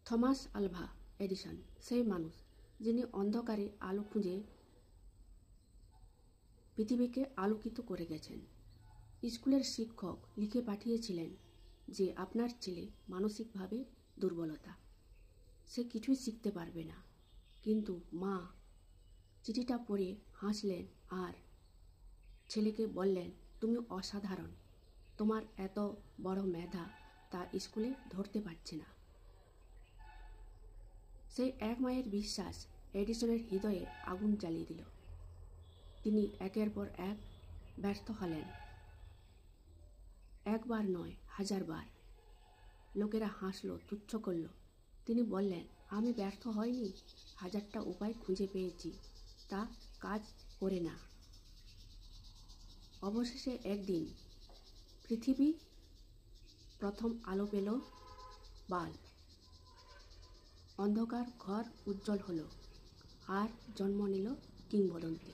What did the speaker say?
Thomas Alva Edison সেই মানুষ যিনি অন্ধকারে আলো খুঁজে পৃথিবীকে আলোকিত করে গেছেন। স্কুলের শিক্ষক লিখে পাঠিয়েছিলেন যে আপনার ছেলে মানসিকভাবে দুর্বলতা, সে কিছুই শিখতে পারবে না। কিন্তু মা চিঠিটা পড়ে হাসলেন আর ছেলেকে বললেন, তুমি অসাধারণ, তোমার এত বড় মেধা তা স্কুলে ধরতে পারছে না। সেই এক মায়ের বিশ্বাস এডিসনের হৃদয়ে আগুন জ্বালিয়ে দিল। তিনি একের পর এক ব্যর্থ হলেন, একবার নয়, 1000 বার। লোকেরা হাসলো, তুচ্ছ করল। তিনি বললেন, আমি ব্যর্থ হইনি, 1000টা উপায় খুঁজে পেয়েছি, তা কাজ করে না। অবশেষে একদিন পৃথিবী প্রথম আলো পেল, বাল্ব। অন্ধকার ঘর উজ্জ্বল হলো আর জন্ম নিল কিংবদন্তি।